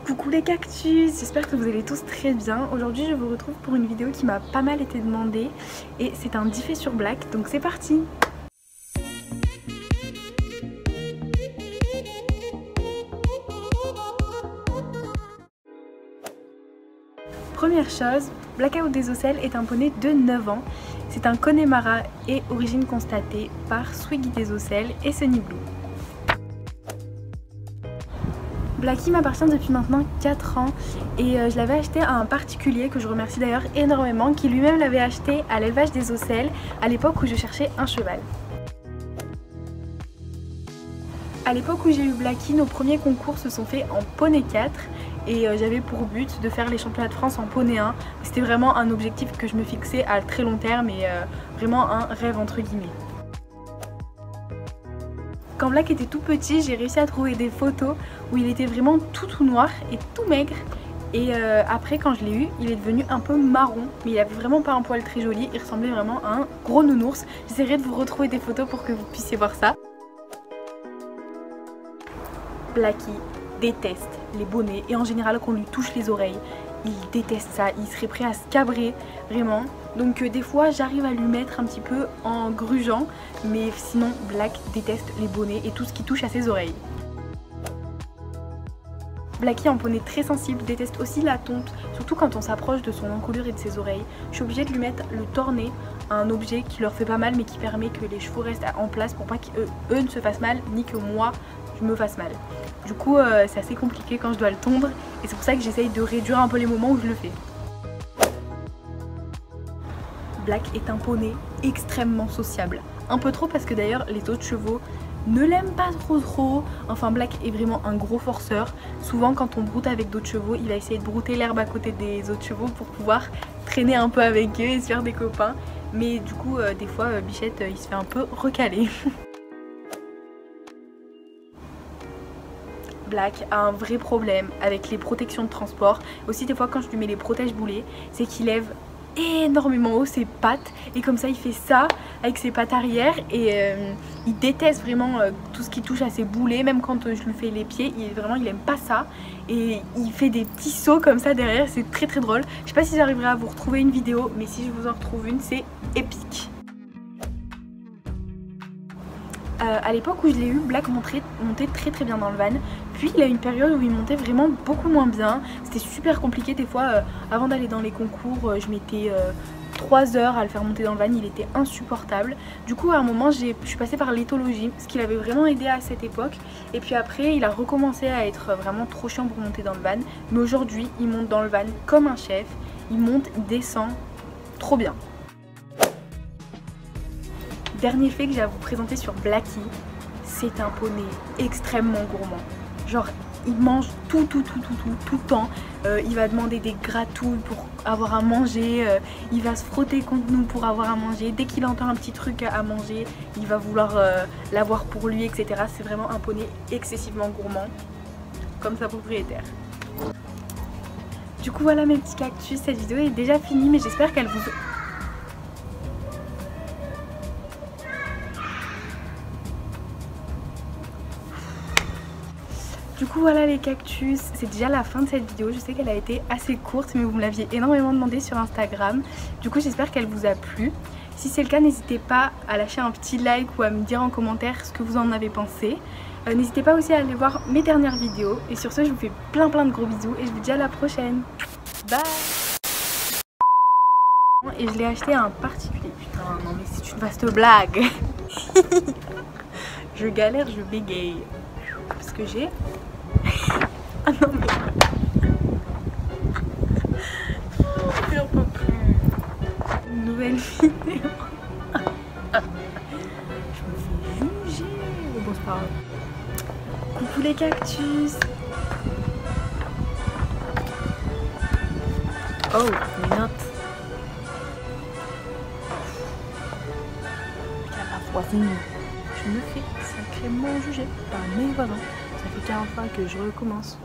Coucou les cactus, j'espère que vous allez tous très bien. Aujourd'hui je vous retrouve pour une vidéo qui m'a pas mal été demandée et c'est un diffé sur black, donc c'est parti. Première chose, Blackout des Ocelles est un poney de 9 ans. C'est un Connemara et origine constatée par Swiggy des Ocelles et Sunny Blue. Blackie m'appartient depuis maintenant 4 ans et je l'avais acheté à un particulier que je remercie d'ailleurs énormément, qui lui-même l'avait acheté à l'élevage des Ocelles à l'époque où je cherchais un cheval. À l'époque où j'ai eu Blackie, nos premiers concours se sont faits en poney 4 et j'avais pour but de faire les championnats de France en poney 1. C'était vraiment un objectif que je me fixais à très long terme et vraiment un rêve entre guillemets. Quand Black était tout petit, j'ai réussi à trouver des photos où il était vraiment tout noir et tout maigre. Et après quand je l'ai eu, il est devenu un peu marron, mais il avait vraiment pas un poil très joli, il ressemblait vraiment à un gros nounours. J'essaierai de vous retrouver des photos pour que vous puissiez voir ça. Blackie déteste les bonnets et en général qu'on lui touche les oreilles. Il déteste ça, il serait prêt à se cabrer vraiment. Donc des fois j'arrive à lui mettre un petit peu en grugeant, mais sinon Black déteste les bonnets et tout ce qui touche à ses oreilles. Blackie en poney très sensible déteste aussi la tonte, surtout quand on s'approche de son encolure et de ses oreilles. Je suis obligée de lui mettre le tornet, un objet qui leur fait pas mal mais qui permet que les chevaux restent en place pour pas qu'eux ne se fassent mal ni que moi je me fasse mal. Du coup c'est assez compliqué quand je dois le tondre et c'est pour ça que j'essaye de réduire un peu les moments où je le fais. Black est un poney extrêmement sociable. Un peu trop parce que d'ailleurs les autres chevaux ne l'aiment pas trop. Enfin Black est vraiment un gros forceur. Souvent quand on broute avec d'autres chevaux, il va essayer de brouter l'herbe à côté des autres chevaux pour pouvoir traîner un peu avec eux et se faire des copains. Mais du coup des fois Bichette il se fait un peu recaler. Black a un vrai problème avec les protections de transport. Aussi des fois quand je lui mets les protège-boulets, c'est qu'il lève énormément haut ses pattes et comme ça il fait ça avec ses pattes arrière et il déteste vraiment tout ce qui touche à ses boulets. Même quand je lui fais les pieds, il aime pas ça et il fait des petits sauts comme ça derrière, c'est très drôle. Je sais pas si j'arriverai à vous retrouver une vidéo, mais si je vous en retrouve une, c'est épique. À l'époque où je l'ai eu, Black montait très bien dans le van. Puis il a eu une période où il montait vraiment beaucoup moins bien. C'était super compliqué des fois. Avant d'aller dans les concours, je mettais 3 heures à le faire monter dans le van. Il était insupportable. Du coup à un moment je suis passée par l'éthologie, ce qui l'avait vraiment aidé à cette époque. Et puis après il a recommencé à être vraiment trop chiant pour monter dans le van. Mais aujourd'hui il monte dans le van comme un chef. Il monte, il descend, trop bien. Dernier fait que j'ai à vous présenter sur Blackie, c'est un poney extrêmement gourmand. Genre il mange tout le temps. Il va demander des gratouilles pour avoir à manger, il va se frotter contre nous pour avoir à manger. Dès qu'il entend un petit truc à manger, il va vouloir l'avoir pour lui, etc. C'est vraiment un poney excessivement gourmand, comme sa propriétaire. Du coup voilà mes petits cactus, cette vidéo est déjà finie mais j'espère qu'elle vous... Du coup voilà les cactus, c'est déjà la fin de cette vidéo. Je sais qu'elle a été assez courte mais vous me l'aviez énormément demandé sur Instagram. Du coup j'espère qu'elle vous a plu. Si c'est le cas, n'hésitez pas à lâcher un petit like ou à me dire en commentaire ce que vous en avez pensé. N'hésitez pas aussi à aller voir mes dernières vidéos. Et sur ce je vous fais plein de gros bisous et je vous dis à la prochaine. Bye. Et je l'ai acheté à un particulier. Putain non mais c'est une vaste blague. Je galère, je bégaye. Parce que j'ai... Ah non mais... J'en peux plus. Une nouvelle vidéo. Je me fais juger. Bon c'est pas grave. Coucou les cactus. Oh, mes notes. La voisine. Je me fais sacrément juger par mes voisins. Ça fait 40 fois que je recommence.